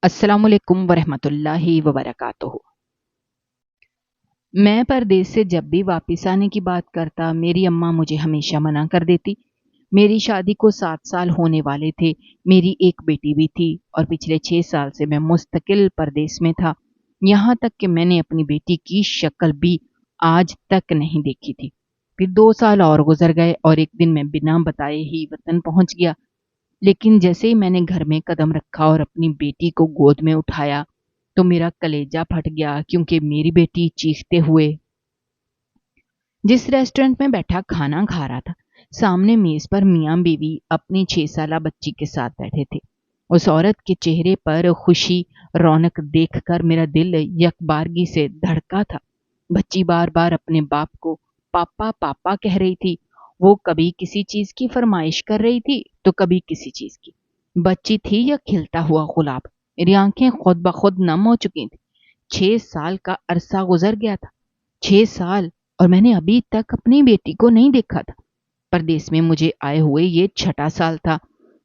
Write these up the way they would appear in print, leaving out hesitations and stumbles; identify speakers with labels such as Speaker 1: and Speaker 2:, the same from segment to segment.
Speaker 1: السلام علیکم ورحمۃ اللہ وبرکاتہ۔ میں پردیس سے جب بھی واپس آنے کی بات کرتا میری اماں مجھے ہمیشہ منع کر دیتی۔ میری شادی کو 7 سال ہونے والے تھے، میری ایک بیٹی بھی تھی اور پچھلے 6 سال سے میں مستقل پردیس میں تھا، یہاں تک کہ میں نے اپنی بیٹی کی شکل بھی آج تک نہیں دیکھی تھی۔ پھر 2 سال اور گزر گئے اور ایک دن میں بنا بتائے ہی وطن پہنچ گیا، لیکن جیسے ہی میں نے گھر میں قدم رکھا اور اپنی بیٹی کو گود میں اٹھایا تو میرا کلیجہ پھٹ گیا، کیونکہ میری بیٹی چیختے ہوئے جس ریسٹورنٹ میں بیٹھا کھانا کھا رہا تھا، سامنے میز پر میاں بیوی اپنی 6 سالہ بچی کے ساتھ بیٹھے تھے۔ اس عورت کے چہرے پر خوشی، رونق دیکھ کر میرا دل یکبارگی سے دھڑکا تھا۔ بچی بار بار اپنے باپ کو پاپا پاپا کہہ رہی تھی۔ وہ کبھی کسی چیز کی فرمائش کر رہی تھی تو کبھی کسی چیز کی۔ بچی تھی یا کھلتا ہوا گلاب، میری آنکھیں خود بخود نم ہو چکی تھیں۔ 6 سال کا عرصہ گزر گیا تھا، 6 سال، اور میں نے ابھی تک اپنی بیٹی کو نہیں دیکھا تھا۔ پردیس میں مجھے آئے ہوئے یہ 6 سال تھا۔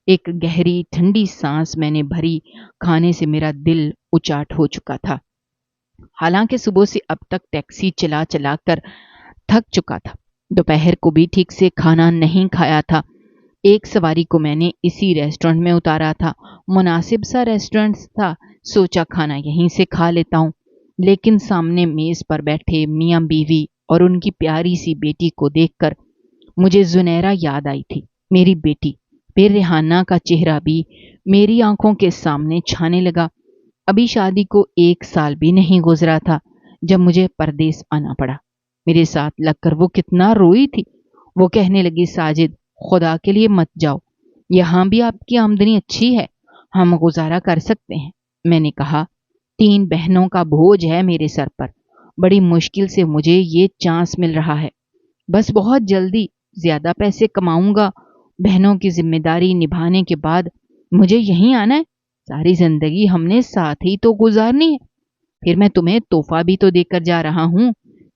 Speaker 1: ایک گہری ٹھنڈی سانس میں نے بھری، کھانے سے میرا دل اچاٹ ہو چکا تھا۔ حالانکہ صبح سے اب تک ٹیکسی چلا چلا کر تھک چکا تھا، دوپہر کو بھی ٹھیک سے کھانا نہیں کھایا تھا۔ ایک سواری کو میں نے اسی ریسٹورنٹ میں اتارا تھا، مناسب سا ریسٹورنٹ تھا، سوچا کھانا یہیں سے کھا لیتا ہوں، لیکن سامنے میز پر بیٹھے میاں بیوی اور ان کی پیاری سی بیٹی کو دیکھ کر مجھے زنیرہ یاد آئی تھی، میری بیٹی۔ پھر ریحانہ کا چہرہ بھی میری آنکھوں کے سامنے چھانے لگا۔ ابھی شادی کو 1 سال بھی نہیں گزرا تھا جب مجھے پردیس آنا پڑا۔ میرے ساتھ لگ کر وہ کتنا روئی تھی۔ وہ کہنے لگی، ساجد خدا کے لیے مت جاؤ، یہاں بھی آپ کی آمدنی اچھی ہے، ہم گزارا کر سکتے ہیں۔ میں نے کہا، 3 بہنوں کا بوجھ ہے میرے سر پر، بڑی مشکل سے مجھے یہ چانس مل رہا ہے، بس بہت جلدی زیادہ پیسے کماؤں گا۔ بہنوں کی ذمہ داری نبھانے کے بعد مجھے یہیں آنا ہے، ساری زندگی ہم نے ساتھ ہی تو گزارنی ہے۔ پھر میں تمہیں تحفہ بھی تو دے کر جا رہا ہوں،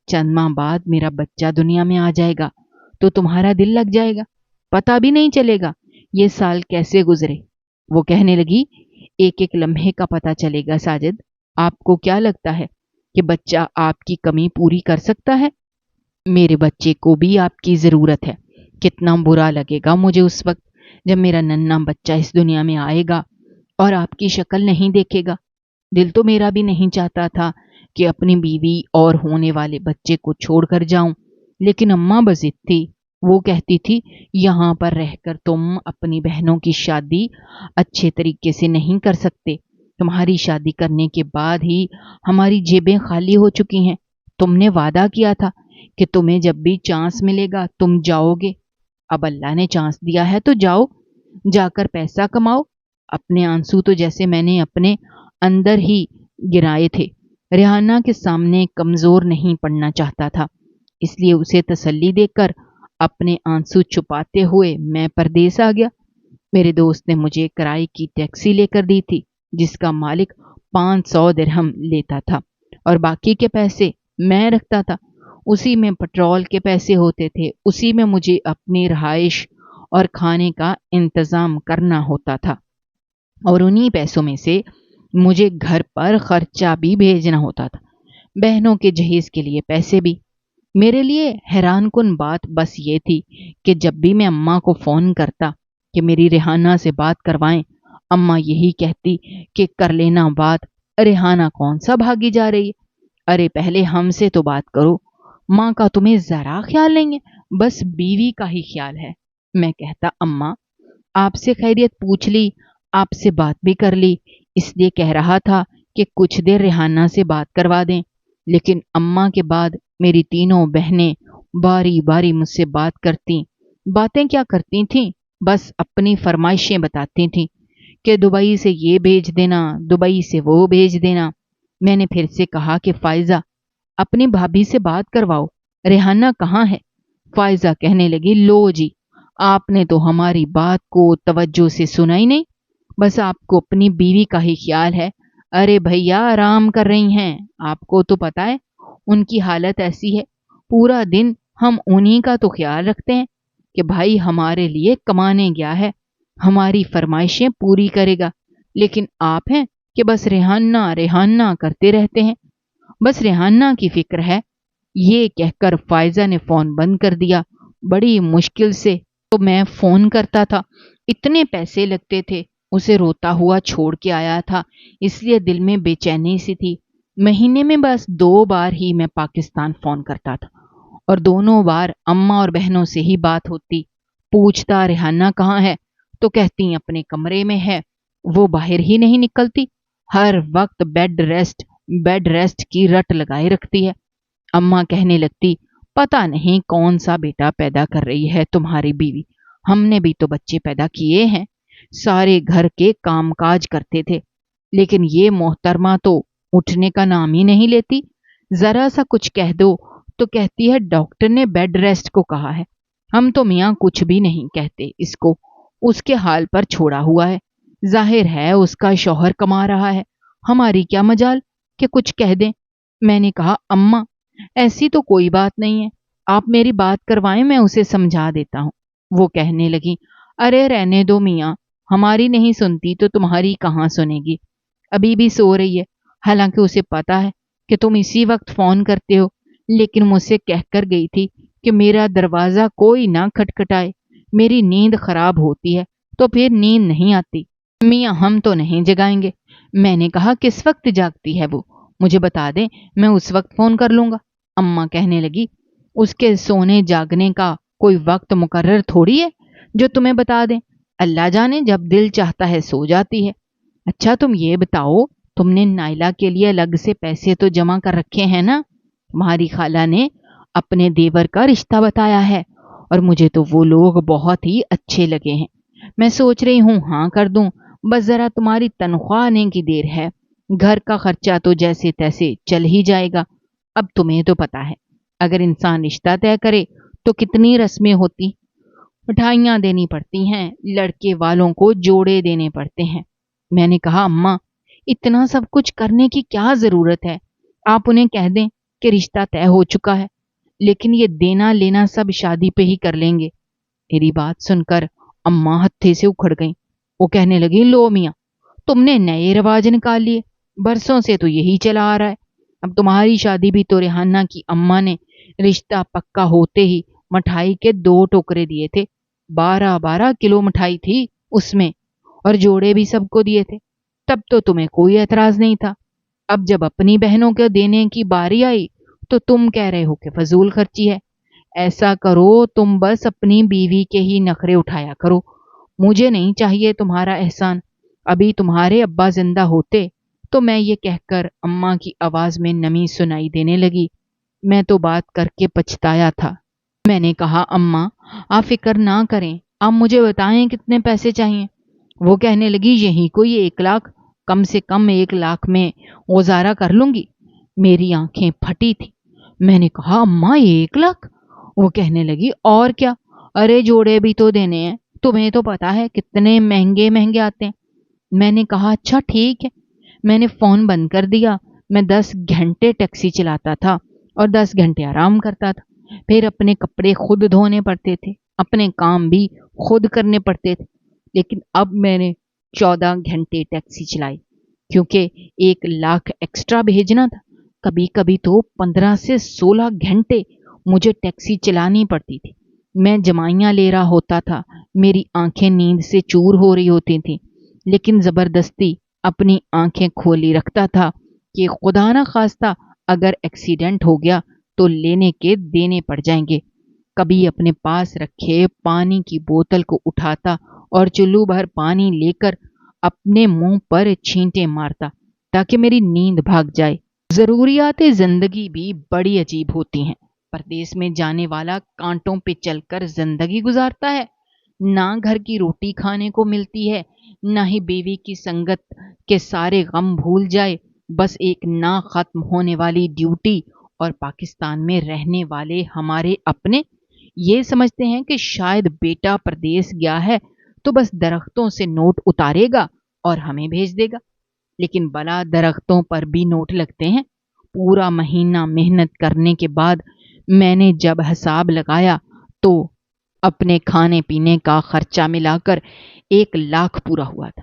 Speaker 1: چند ماہ بعد میرا بچہ دنیا میں آ جائے گا تو تمہارا دل لگ جائے گا، پتہ بھی نہیں چلے گا یہ سال کیسے گزرے۔ وہ کہنے لگی، ایک ایک لمحے کا پتہ چلے گا ساجد۔ آپ کو کیا لگتا ہے کہ بچہ آپ کی کمی پوری کر سکتا ہے؟ میرے بچے کو بھی آپ کی ضرورت ہے۔ کتنا برا لگے گا مجھے اس وقت جب میرا ننھا بچہ اس دنیا میں آئے گا اور آپ کی شکل نہیں دیکھے گا۔ دل تو میرا بھی نہیں چاہتا تھا کہ اپنی بیوی اور ہونے والے بچے کو چھوڑ کر جاؤں، لیکن اماں بضد تھی۔ وہ کہتی تھی، یہاں پر رہ کر تم اپنی بہنوں کی شادی اچھے طریقے سے نہیں کر سکتے، تمہاری شادی کرنے کے بعد ہی ہماری جیبیں خالی ہو چکی ہیں۔ تم نے وعدہ کیا تھا کہ تمہیں جب بھی چانس ملے گا تم جاؤ گے، اب اللہ نے چانس دیا ہے تو جاؤ، جا کر پیسہ کماؤ۔ اپنے آنسو تو جیسے میں نے اپنے اندر ہی گرائے تھے۔ ریحانہ کے سامنے کمزور نہیں پڑنا چاہتا تھا، اس لیے اسے تسلی دے کر اپنے آنسو چھپاتے ہوئے میں پردیس آ گیا۔ میرے دوست نے مجھے کرائے کی ٹیکسی لے کر دی تھی، جس کا مالک 500 درہم لیتا تھا اور باقی کے پیسے میں رکھتا تھا۔ اسی میں پٹرول کے پیسے ہوتے تھے، اسی میں مجھے اپنی رہائش اور کھانے کا انتظام کرنا ہوتا تھا، اور انہی پیسوں میں سے مجھے گھر پر خرچہ بھی بھیجنا ہوتا تھا، بہنوں کے جہیز کے لیے پیسے بھی۔ میرے لیے حیران کن بات بس یہ تھی کہ جب بھی میں اماں کو فون کرتا کہ میری ریحانہ سے بات کروائیں، اماں یہی کہتی کہ کر لینا بات، ریحانہ کون سا بھاگی جا رہی ہے، ارے پہلے ہم سے تو بات کرو، ماں کا تمہیں ذرا خیال نہیں ہے، بس بیوی کا ہی خیال ہے۔ میں کہتا، اماں آپ سے خیریت پوچھ لی، آپ سے بات بھی کر لی، اس لیے کہہ رہا تھا کہ کچھ دیر ریحانہ سے بات کروا دیں، لیکن اماں کے بعد میری تینوں بہنیں باری باری مجھ سے بات کرتی۔ باتیں کیا کرتی تھیں، بس اپنی فرمائشیں بتاتی تھیں کہ دبئی سے یہ بھیج دینا، دبئی سے وہ بھیج دینا۔ میں نے پھر سے کہا کہ فائزہ اپنی بھابھی سے بات کرواؤ، ریحانہ کہاں ہے؟ فائزہ کہنے لگی، لو جی، آپ نے تو ہماری بات کو توجہ سے سنا ہی نہیں، بس آپ کو اپنی بیوی کا ہی خیال ہے۔ ارے بھیا آرام کر رہی ہیں، آپ کو تو پتا ہے ان کی حالت ایسی ہے، پورا دن ہم انہی کا تو خیال رکھتے ہیں کہ بھائی ہمارے لیے کمانے گیا ہے، ہماری فرمائشیں پوری کرے گا، لیکن آپ ہیں کہ بس ریحانہ ریحانہ کرتے رہتے ہیں، بس ریحانہ کی فکر ہے۔ یہ کہہ کر فائزہ نے فون بند کر دیا۔ بڑی مشکل سے تو میں فون کرتا تھا، اتنے پیسے لگتے تھے، اسے روتا ہوا چھوڑ کے آیا تھا، اس لیے دل میں بے چینی سی تھی۔ مہینے میں بس 2 بار ہی میں پاکستان فون کرتا تھا، اور دونوں بار اماں اور بہنوں سے ہی بات ہوتی۔ پوچھتا ریحانہ کہاں ہے تو کہتی اپنے کمرے میں ہے، وہ باہر ہی نہیں نکلتی، ہر وقت بیڈ ریسٹ کی رٹ لگائے رکھتی ہے۔ اماں کہنے لگتی، پتہ نہیں کون سا بیٹا پیدا کر رہی ہے تمہاری بیوی، ہم نے بھی تو بچے پیدا کیے ہیں، سارے گھر کے کام کاج کرتے تھے، لیکن یہ محترمہ تو اٹھنے کا نام ہی نہیں لیتی، ذرا سا کچھ کہہ دو تو کہتی ہے ڈاکٹر نے بیڈ ریسٹ کو کہا ہے، ہم تو میاں کچھ بھی نہیں کہتے اس کو، اس کے حال پر چھوڑا ہوا ہے، ظاہر ہے اس کا شوہر کما رہا ہے، ہماری کیا مجال کہ کچھ کہہ دیں۔ میں نے کہا اماں ایسی تو کوئی بات نہیں ہے، آپ میری بات کروائیں، میں اسے سمجھا دیتا ہوں۔ وہ کہنے لگی، ارے رہنے دو میاں، ہماری نہیں سنتی تو تمہاری کہاں سنے گی، ابھی بھی سو رہی ہے، حالانکہ اسے پتا ہے کہ تم اسی وقت فون کرتے ہو، لیکن مجھ سے کہہ کر گئی تھی کہ میرا دروازہ کوئی نہ کھٹکھٹائے، میری نیند خراب ہوتی ہے تو پھر نیند نہیں آتی، میاں ہم تو نہیں جگائیں گے۔ میں نے کہا کس وقت جاگتی ہے وہ، مجھے بتا دیں، میں اس وقت فون کر لوں گا۔ اماں کہنے لگی، اس کے سونے جاگنے کا کوئی وقت مقرر تھوڑی ہے جو تمہیں بتا دیں، اللہ جانے جب دل چاہتا ہے سو جاتی ہے۔ اچھا تم یہ بتاؤ، تم نے نائلہ کے لیے الگ سے پیسے تو جمع کر رکھے ہیں نا؟ تمہاری خالہ نے اپنے دیور کا رشتہ بتایا ہے، اور مجھے تو وہ لوگ بہت ہی اچھے لگے ہیں، میں سوچ رہی ہوں ہاں کر دوں، بس ذرا تمہاری تنخواہ آنے کی دیر ہے، گھر کا خرچہ تو جیسے تیسے چل ہی جائے گا۔ اب تمہیں تو پتا ہے اگر انسان رشتہ طے کرے تو کتنی رسمیں ہوتی، مٹھائیاں دینی پڑتی ہیں، لڑکے والوں کو جوڑے دینے پڑتے ہیں۔ میں نے کہا اماں اتنا سب کچھ کرنے کی کیا ضرورت ہے، آپ انہیں کہہ دیں کہ رشتہ طے ہو چکا ہے، لیکن یہ دینا لینا سب شادی پہ ہی کر لیں گے۔ میری بات سن کر اماں ہتھے سے اکھڑ گئیں، وہ کہنے لگی، لو میاں تم نے نئے رواج نکال لیے، برسوں سے تو یہی چلا آ رہا ہے، اب تمہاری شادی بھی تو ریحانہ کی اماں نے رشتہ پکا ہوتے ہی مٹھائی کے 2 ٹوکرے دیے تھے، 12 کلو مٹھائی تھی اس میں، اور جوڑے بھی سب کو دیے تھے، تب تو تمہیں کوئی اعتراض نہیں تھا، اب جب اپنی بہنوں کو دینے کی باری آئی تو تم کہہ رہے ہو کہ فضول خرچی ہے۔ ایسا کرو تم بس اپنی بیوی کے ہی نخرے اٹھایا کرو، مجھے نہیں چاہیے تمہارا احسان، ابھی تمہارے ابا زندہ ہوتے تو میں یہ کہہ کر اماں کی آواز میں نمی سنائی دینے لگی، میں تو بات کر کے پچھتایا تھا۔ میں نے کہا اماں آپ فکر نہ کریں، آپ مجھے بتائیں کتنے پیسے چاہیے۔ وہ کہنے لگی یہی کوئی 1 لاکھ، کم سے کم 1 لاکھ میں گزارا کر لوں گی۔ میری آنکھیں پھٹی تھی، میں نے کہا اماں 1 لاکھ؟ وہ کہنے لگی اور کیا، ارے جوڑے بھی تو دینے ہیں، تمہیں تو پتا ہے کتنے مہنگے مہنگے آتے ہیں۔ میں نے کہا اچھا ٹھیک ہے۔ میں نے فون بند کر دیا، میں 10 گھنٹے ٹیکسی چلاتا تھا اور 10 گھنٹے آرام کرتا تھا، پھر اپنے کپڑے خود دھونے پڑتے تھے، اپنے کام بھی خود کرنے پڑتے تھے، لیکن اب میں نے 14 گھنٹے ٹیکسی چلائی کیونکہ 1 لاکھ ایکسٹرا بھیجنا تھا، کبھی کبھی تو 15 سے 16 گھنٹے مجھے ٹیکسی چلانی پڑتی تھی، میں جمائیاں لے رہا ہوتا تھا، میری آنکھیں نیند سے چور ہو رہی ہوتی تھیں، لیکن زبردستی اپنی آنکھیں کھولی رکھتا تھا کہ خدا نہ خواستہ اگر ایکسیڈنٹ ہو گیا تو لینے کے دینے پڑ جائیں گے۔ کبھی اپنے پاس رکھے پانی کی بوتل کو اٹھاتا اور چلو بھر پانی لے کر اپنے منہ پر چھینٹے مارتا تاکہ میری نیند بھاگ جائے۔ ضروریات زندگی بھی بڑی عجیب ہوتی ہیں، پردیس میں جانے والا کانٹوں پہ چل کر زندگی گزارتا ہے، نہ گھر کی روٹی کھانے کو ملتی ہے، نہ ہی بیوی کی سنگت کے سارے غم بھول جائے، بس ایک نہ ختم ہونے والی ڈیوٹی، اور پاکستان میں رہنے والے ہمارے اپنے یہ سمجھتے ہیں کہ شاید بیٹا پردیس گیا ہے تو بس درختوں سے نوٹ اتارے گا اور ہمیں بھیج دے گا، لیکن بلا درختوں پر بھی نوٹ لگتے ہیں۔ پورا مہینہ محنت کرنے کے بعد میں نے جب حساب لگایا تو اپنے کھانے پینے کا خرچہ ملا کر 1 لاکھ پورا ہوا تھا۔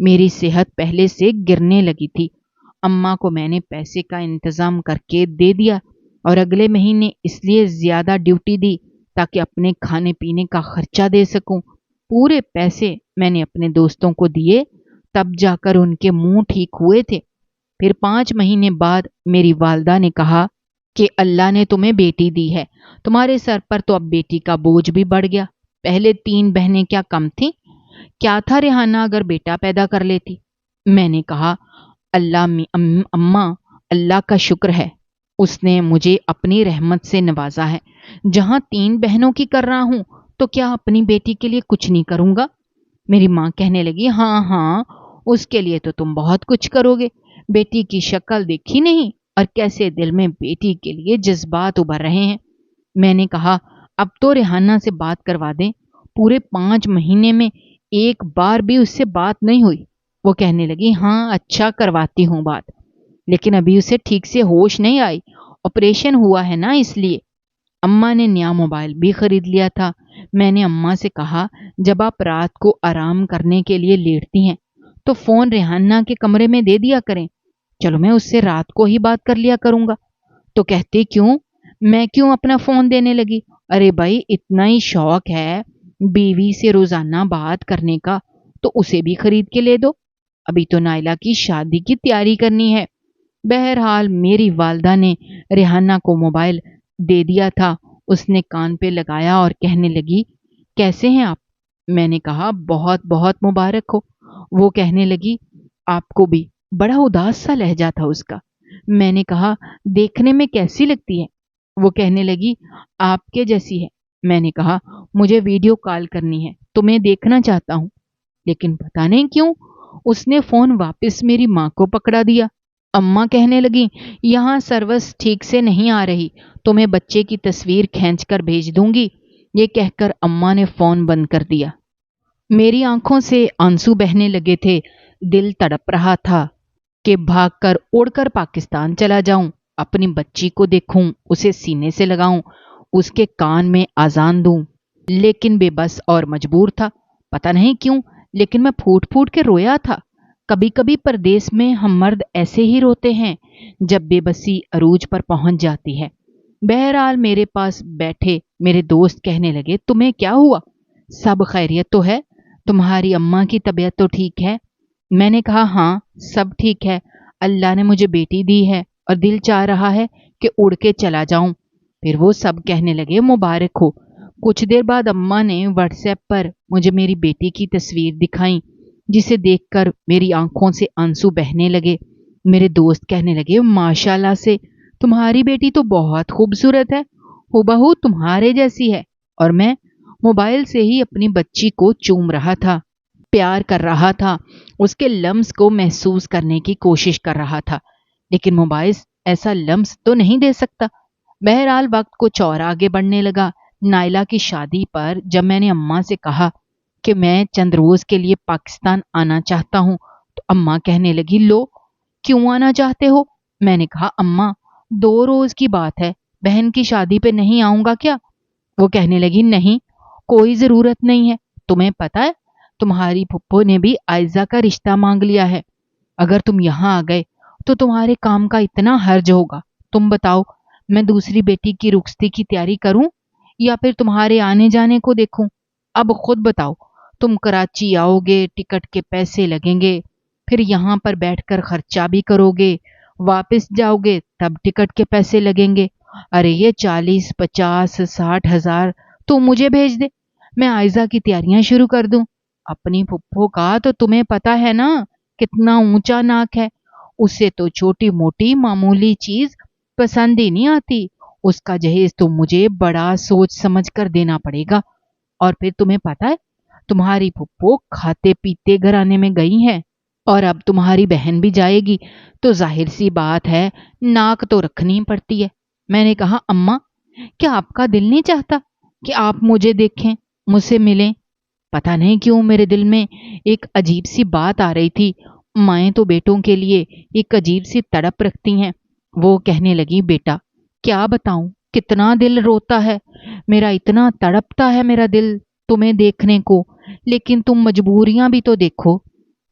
Speaker 1: میری صحت پہلے سے گرنے لگی تھی۔ اماں کو میں نے پیسے کا انتظام کر کے دے دیا اور اگلے مہینے اس لیے زیادہ ڈیوٹی دی تاکہ اپنے کھانے پینے کا خرچہ دے سکوں۔ پورے پیسے میں نے اپنے دوستوں کو دیے، تب جا کر ان کے منہ ٹھیک ہوئے تھے۔ پھر 5 مہینے بعد میری والدہ نے کہا کہ اللہ نے تمہیں بیٹی دی ہے، تمہارے سر پر تو اب بیٹی کا بوجھ بھی بڑھ گیا۔ پہلے 3 بہنیں کیا کم تھیں؟ کیا تھا ریحانہ اگر بیٹا پیدا کر لیتی؟ میں نے کہا اماں، اللہ کا شکر ہے، اس نے مجھے اپنی رحمت سے نوازا ہے۔ جہاں 3 بہنوں کی کر رہا ہوں تو کیا اپنی بیٹی کے لیے کچھ نہیں کروں گا؟ میری ماں کہنے لگی، ہاں ہاں، اس کے لیے تو تم بہت کچھ کرو گے۔ بیٹی کی شکل دیکھی نہیں اور کیسے دل میں بیٹی کے لیے جذبات ابھر رہے ہیں۔ میں نے کہا اب تو ریحانہ سے بات کروا دیں۔ پورے 5 مہینے میں ایک بار بھی اس سے بات نہیں ہوئی۔ وہ کہنے لگی، ہاں اچھا کرواتی ہوں بات، لیکن ابھی اسے ٹھیک سے ہوش نہیں آئی، آپریشن ہوا ہے نا اس لیے۔ اماں نے نیا موبائل بھی خرید لیا تھا۔ میں نے اماں سے کہا جب آپ رات کو آرام کرنے کے لیے لیٹتی ہیں تو فون ریحانہ کے کمرے میں دے دیا کریں، چلو میں اس سے رات کو ہی بات کر لیا کروں گا۔ تو کہتے کیوں؟ میں کیوں اپنا فون دینے لگی؟ ارے بھائی اتنا ہی شوق ہے بیوی سے روزانہ بات کرنے کا تو اسے بھی خرید کے لے دو، ابھی تو نائلہ کی شادی کی تیاری کرنی ہے۔ بہرحال میری والدہ نے ریحانہ کو موبائل دے دیا تھا۔ اس نے کان پہ لگایا اور کہنے لگی، کیسے ہیں آپ؟ میں نے کہا بہت بہت مبارک ہو۔ وہ کہنے لگی، آپ کو بھی۔ بڑا اداس سا لہجہ تھا اس کا۔ میں نے کہا دیکھنے میں کیسی لگتی ہے؟ وہ کہنے لگی آپ کے جیسی ہے۔ میں نے کہا مجھے ویڈیو کال کرنی ہے، تمہیں دیکھنا چاہتا ہوں۔ لیکن پتہ نہیں کیوں اس نے فون واپس میری ماں کو پکڑا دیا۔ اماں کہنے لگی، یہاں سروس ٹھیک سے نہیں آ رہی، تمہیں بچے کی تصویر کھینچ کر بھیج دوں گی۔ یہ کہہ کر اماں نے فون بند کر دیا۔ میری آنکھوں سے آنسو بہنے لگے تھے۔ دل تڑپ رہا تھا کہ بھاگ کر اڑ کر پاکستان چلا جاؤں، اپنی بچی کو دیکھوں، اسے سینے سے لگاؤں، اس کے کان میں آذان دوں، لیکن بے بس اور مجبور تھا۔ پتہ نہیں کیوں لیکن میں پھوٹ پھوٹ کے رویا تھا۔ کبھی کبھی پردیس میں ہم مرد ایسے ہی روتے ہیں جب بے بسی عروج پر پہنچ جاتی ہے۔ بہرحال میرے پاس بیٹھے میرے دوست کہنے لگے، تمہیں کیا ہوا؟ سب خیریت تو ہے؟ تمہاری اماں کی طبیعت تو ٹھیک ہے؟ میں نے کہا ہاں سب ٹھیک ہے، اللہ نے مجھے بیٹی دی ہے اور دل چاہ رہا ہے کہ اڑ کے چلا جاؤں۔ پھر وہ سب کہنے لگے مبارک ہو۔ کچھ دیر بعد اماں نے واٹس ایپ پر مجھے میری بیٹی کی تصویر دکھائیں، جسے دیکھ کر میری آنکھوں سے آنسو بہنے لگے۔ میرے دوست کہنے لگے، ماشاءاللہ سے تمہاری بیٹی تو بہت خوبصورت ہے، ہو تمہارے جیسی ہے۔ اور میں موبائل سے ہی اپنی بچی کو چوم رہا تھا، پیار کر رہا تھا، اس کے لمس کو محسوس کرنے کی کوشش کر رہا تھا، لیکن موبائل ایسا لمس تو نہیں دے سکتا۔ بہرحال وقت کچھ اور آگے بڑھنے لگا۔ نائلہ کی شادی پر جب میں نے اماں سے کہا کہ میں چند روز کے لیے پاکستان آنا چاہتا ہوں تو اماں کہنے لگی، لو کیوں آنا چاہتے ہو؟ میں نے کہا اماں 2 روز کی بات ہے، بہن کی شادی پہ نہیں آؤں گا کیا؟ وہ کہنے لگی، نہیں کوئی ضرورت نہیں ہے، تمہیں پتہ ہے تمہاری پھپھو نے بھی آئزہ کا رشتہ مانگ لیا ہے، اگر تم یہاں آ گئے تو تمہارے کام کا اتنا حرج ہوگا۔ تم بتاؤ میں دوسری بیٹی کی رخصتی کی تیاری کروں یا پھر تمہارے آنے جانے کو دیکھوں؟ اب خود بتاؤ، تم کراچی آؤ گے، ٹکٹ کے پیسے لگیں گے، پھر یہاں پر بیٹھ کر خرچہ بھی کرو گے، واپس جاؤ گے تب ٹکٹ کے پیسے لگیں گے۔ ارے یہ 40 50 60 ہزار تو مجھے بھیج دے، میں آئزہ کی تیاریاں شروع کر دوں۔ اپنی پھپھو کا تو تمہیں پتا ہے نا کتنا اونچا ناک ہے، اسے تو چھوٹی موٹی معمولی چیز پسند ہی نہیں آتی، اس کا جہیز تو مجھے بڑا سوچ سمجھ کر دینا پڑے گا۔ اور پھر تمہیں پتا ہے تمہاری پھپھو کھاتے پیتے گھرانے میں گئی ہیں، اور اب تمہاری بہن بھی جائے گی تو ظاہر سی بات ہے ناک تو رکھنی پڑتی ہے۔ میں نے کہا اماں کیا آپ کا دل نہیں چاہتا کہ آپ مجھے دیکھیں، مجھ سے ملیں؟ پتہ نہیں کیوں میرے دل میں ایک عجیب سی بات آ رہی تھی۔ مائیں تو بیٹوں کے لیے ایک عجیب سی تڑپ رکھتی ہیں۔ وہ کہنے لگی، بیٹا کیا بتاؤں کتنا دل روتا ہے میرا، اتنا تڑپتا ہے میرا دل تمہیں دیکھنے کو، لیکن تم مجبوریاں بھی تو دیکھو۔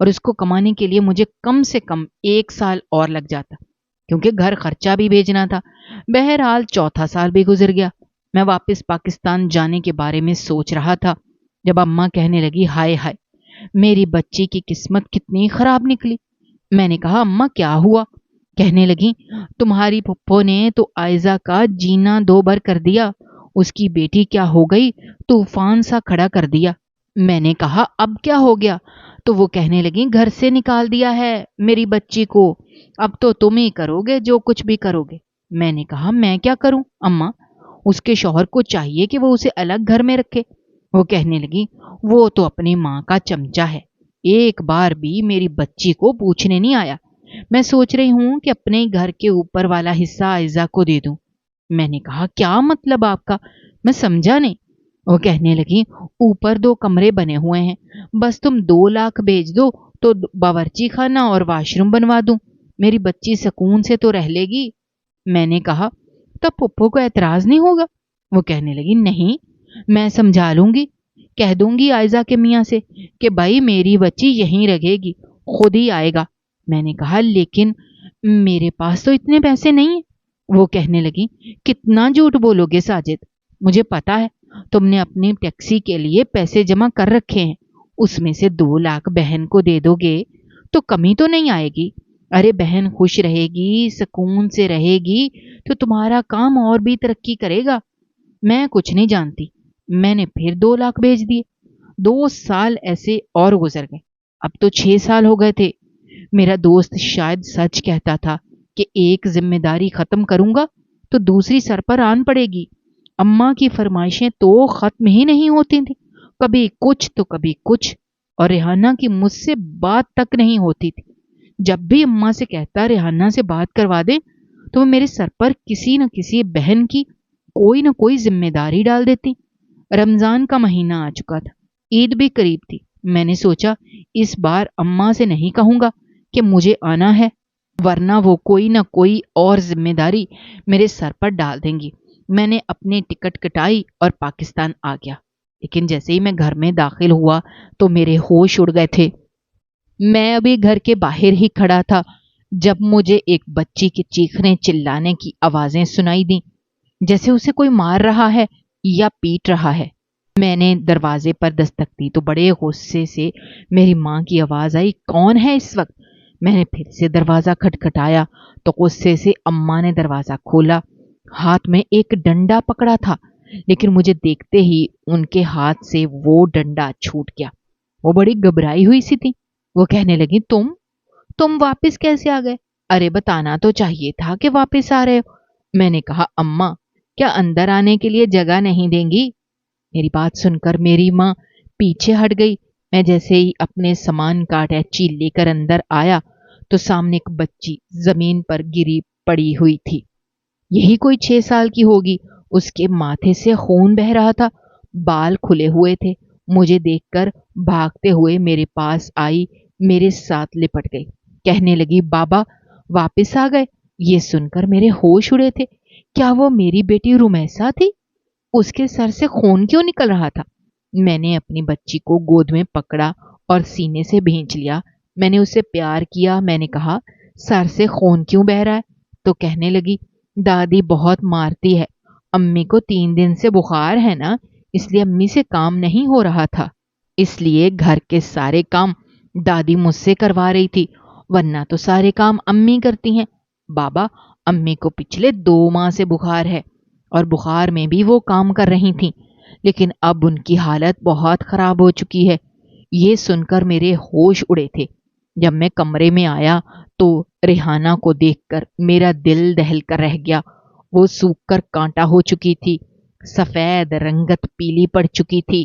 Speaker 1: اور اس کو کمانے کے لیے مجھے کم سے کم 1 سال اور لگ جاتا، کیونکہ گھر خرچہ بھی بھیجنا تھا۔ بہرحال چوتھا سال بھی گزر گیا۔ میں واپس پاکستان جانے کے بارے میں سوچ رہا تھا جب اماں کہنے لگی، ہائے ہائے، میری بچی کی قسمت کتنی خراب نکلی۔ میں نے کہا، اماں کیا ہوا؟ کہنے لگی، تمہاری پھپھو نے تو آئزہ کا جینا دو بر کر دیا، اس کی بیٹی کیا ہو گئی، طوفان سا کھڑا کر دیا۔ میں نے کہا، اب کیا ہو گیا؟ تو وہ کہنے لگی، گھر سے نکال دیا ہے میری بچی کو، اب تو تم ہی کرو گے جو کچھ بھی کرو گے۔ میں نے کہا، میں کیا کروں اماں؟ اس کے شوہر کو چاہیے کہ وہ اسے الگ گھر میں رکھے۔ وہ کہنے لگی، وہ تو اپنی ماں کا چمچہ ہے، ایک بار بھی میری بچی کو پوچھنے نہیں آیا۔ میں سوچ رہی ہوں کہ اپنے گھر کے اوپر والا حصہ آئزہ کو دے دوں۔ میں نے کہا، کیا مطلب آپ کا؟ میں سمجھا نہیں۔ وہ کہنے لگی، اوپر 2 کمرے بنے ہوئے ہیں، بس تم 2 لاکھ بھیج دو تو باورچی خانہ اور واش روم بنوا دوں، میری بچی سکون سے تو رہ لے گی۔ میں نے کہا، تب پھپھو کو اعتراض نہیں ہوگا؟ وہ کہنے لگی، نہیں، میں سمجھا لوں گی، کہہ دوں گی آئزہ کے میاں سے کہ بھائی میری بچی یہیں رہے گی، خود ہی آئے گا۔ میں نے کہا، لیکن میرے پاس تو اتنے پیسے نہیں ہیں۔ وہ کہنے لگی، کتنا جھوٹ بولو گے ساجد، مجھے پتا ہے تم نے اپنی ٹیکسی کے لیے پیسے جمع کر رکھے ہیں، اس میں سے 2 لاکھ بہن کو دے دو گے تو کمی تو نہیں آئے گی۔ ارے بہن خوش رہے گی، سکون سے رہے گی تو تمہارا کام اور بھی ترقی کرے گا۔ میں کچھ نہیں جانتی۔ میں نے پھر 2 لاکھ بھیج دیے۔ 2 سال ایسے اور گزر گئے، اب تو 6 سال ہو گئے تھے۔ میرا دوست شاید سچ کہتا تھا کہ ایک ذمہ داری ختم کروں گا تو دوسری سر پر آن پڑے گی۔ اماں کی فرمائشیں تو ختم ہی نہیں ہوتی تھیں، کبھی کچھ تو کبھی کچھ، اور ریحانہ کی مجھ سے بات تک نہیں ہوتی تھی۔ جب بھی اماں سے کہتا ریحانہ سے بات کروا دے تو وہ میرے سر پر کسی نہ کسی بہن کی کوئی نہ کوئی ذمہ داری ڈال دیتی۔ رمضان کا مہینہ آ چکا تھا، عید بھی قریب تھی۔ میں نے سوچا اس بار اماں سے نہیں کہوں گا کہ مجھے آنا ہے، ورنہ وہ کوئی نہ کوئی اور ذمہ داری میرے سر پر ڈال دیں گی۔ میں نے اپنی ٹکٹ کٹائی اور پاکستان آ گیا، لیکن جیسے ہی میں گھر میں داخل ہوا تو میرے ہوش اڑ گئے تھے۔ میں ابھی گھر کے باہر ہی کھڑا تھا جب مجھے ایک بچی کے چیخنے چلانے کی آوازیں سنائی دیں، جیسے اسے کوئی مار رہا ہے یا پیٹ رہا ہے۔ میں نے دروازے پر دستک دی تو بڑے غصے سے میری ماں کی آواز آئی، کون ہے اس وقت؟ میں نے پھر سے دروازہ کھٹکھٹایا تو غصے سے اماں نے دروازہ کھولا۔ ہاتھ میں ایک ڈنڈا پکڑا تھا، لیکن مجھے دیکھتے ہی ان کے ہاتھ سے وہ ڈنڈا چھوٹ گیا۔ وہ بڑی گھبرائی ہوئی سی تھی۔ وہ کہنے لگی، تم واپس کیسے آ گئے؟ ارے بتانا تو چاہیے تھا کہ واپس آ رہے ہو۔ میں نے کہا، اماں کیا اندر آنے کے لیے جگہ نہیں دیں گی؟ میری بات سن کر میری ماں پیچھے ہٹ گئی۔ میں جیسے ہی اپنے سامان کا اٹیچی لے کر اندر آیا تو سامنے ایک بچی زمین پر گری پڑی ہوئی تھی، یہی کوئی 6 سال کی ہوگی۔ اس کے ماتھے سے خون بہہ رہا تھا، بال کھلے ہوئے تھے۔ مجھے دیکھ کر بھاگتے ہوئے میرے پاس آئی، میرے ساتھ لپٹ گئی، کہنے لگی، بابا واپس آ گئے؟ یہ سن کر میرے ہوش اڑے تھے۔ کیا وہ میری بیٹی رمیسا تھی؟ اس کے سر سے خون کیوں نکل رہا تھا؟ میں نے اپنی بچی کو گود میں پکڑا اور سینے سے بھینچ لیا۔ میں نے اسے پیار کیا۔ میں نے کہا، سر سے خون کیوں بہ رہا ہے؟ تو کہنے لگی، دادی بہت مارتی ہے، امی کو 3 دن سے بخار ہے نا، اس لیے امی سے کام نہیں ہو رہا تھا، اس لیے گھر کے سارے کام دادی مجھ سے کروا رہی تھی، ورنہ تو سارے کام امی کرتی ہیں۔ بابا امی کو پچھلے 2 ماہ سے بخار ہے، اور بخار میں بھی وہ کام کر رہی تھیں، لیکن اب ان کی حالت بہت خراب ہو چکی ہے۔ یہ سن کر میرے ہوش اڑے تھے۔ جب میں کمرے میں آیا تو ریحانہ کو دیکھ کر میرا دل دہل کر رہ گیا۔ وہ سوکھ کر کانٹا ہو چکی تھی، سفید رنگت پیلی پڑ چکی تھی،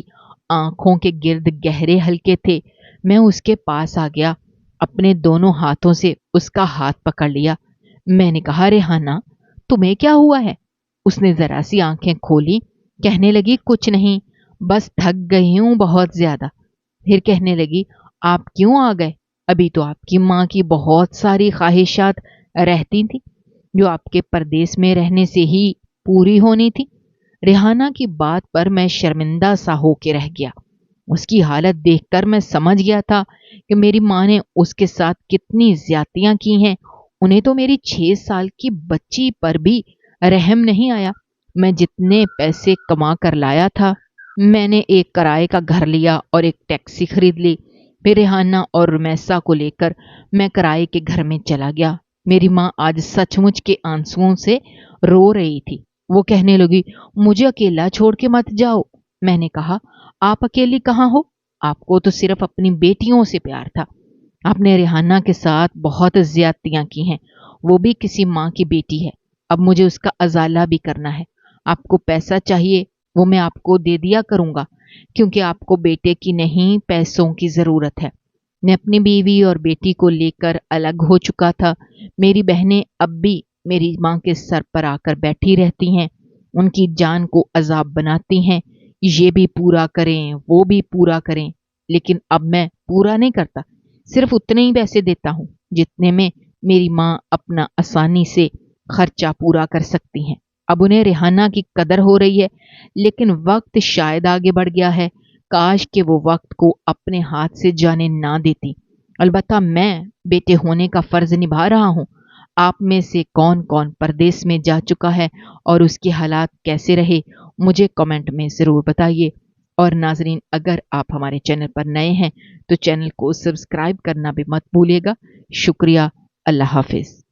Speaker 1: آنکھوں کے گرد گہرے حلقے تھے۔ میں اس کے پاس آ گیا، اپنے دونوں ہاتھوں سے اس کا ہاتھ پکڑ لیا۔ میں نے کہا، ریحانہ تمہیں کیا ہوا ہے؟ اس نے ذرا سی آنکھیں کھولی، کہنے لگی، کچھ نہیں، بس تھک گئی ہوں بہت زیادہ۔ پھر کہنے لگی، آپ کیوں آ گئے؟ ابھی تو آپ کی ماں کی بہت ساری خواہشات رہتی تھیں جو آپ کے پردیس میں رہنے سے ہی پوری ہونی تھی۔ ریحانہ کی بات پر میں شرمندہ سا ہو کے رہ گیا۔ اس کی حالت دیکھ کر میں سمجھ گیا تھا کہ میری ماں نے اس کے ساتھ کتنی زیادتیاں کی ہیں۔ انہیں تو میری 6 سال کی بچی پر بھی رحم نہیں آیا۔ میں جتنے پیسے کما کر لایا تھا، میں نے ایک کرائے کا گھر لیا اور ایک ٹیکسی خرید لی۔ پھر ریحانہ اور رمیسا کو لے کر میں کرائے کے گھر میں چلا گیا۔ میری ماں آج سچ مچ کے آنسوؤں سے رو رہی تھی۔ وہ کہنے لگی، مجھے اکیلا چھوڑ کے مت جاؤ۔ میں نے کہا، آپ اکیلی کہاں ہو؟ آپ کو تو صرف اپنی بیٹیوں سے پیار تھا۔ آپ نے ریحانہ کے ساتھ بہت زیادتیاں کی ہیں۔ وہ بھی کسی ماں کی بیٹی ہے۔ اب مجھے اس کا ازالہ بھی کرنا ہے۔ آپ کو پیسہ چاہیے، وہ میں آپ کو دے دیا کروں گا، کیونکہ آپ کو بیٹے کی نہیں پیسوں کی ضرورت ہے۔ میں اپنی بیوی اور بیٹی کو لے کر الگ ہو چکا تھا۔ میری بہنیں اب بھی میری ماں کے سر پر آ کر بیٹھی رہتی ہیں، ان کی جان کو عذاب بناتی ہیں، یہ بھی پورا کریں وہ بھی پورا کریں۔ لیکن اب میں پورا نہیں کرتا، صرف اتنے ہی پیسے دیتا ہوں جتنے میں میری ماں اپنا آسانی سے خرچہ پورا کر سکتی ہیں۔ اب انہیں ریحانہ کی قدر ہو رہی ہے، لیکن وقت شاید آگے بڑھ گیا ہے۔ کاش کہ وہ وقت کو اپنے ہاتھ سے جانے نہ دیتی۔ البتہ میں بیٹے ہونے کا فرض نبھا رہا ہوں۔ آپ میں سے کون کون پردیس میں جا چکا ہے اور اس کے حالات کیسے رہے، مجھے کمنٹ میں ضرور بتائیے۔ اور ناظرین، اگر آپ ہمارے چینل پر نئے ہیں تو چینل کو سبسکرائب کرنا بھی مت بھولیے گا۔ شکریہ۔ اللہ حافظ۔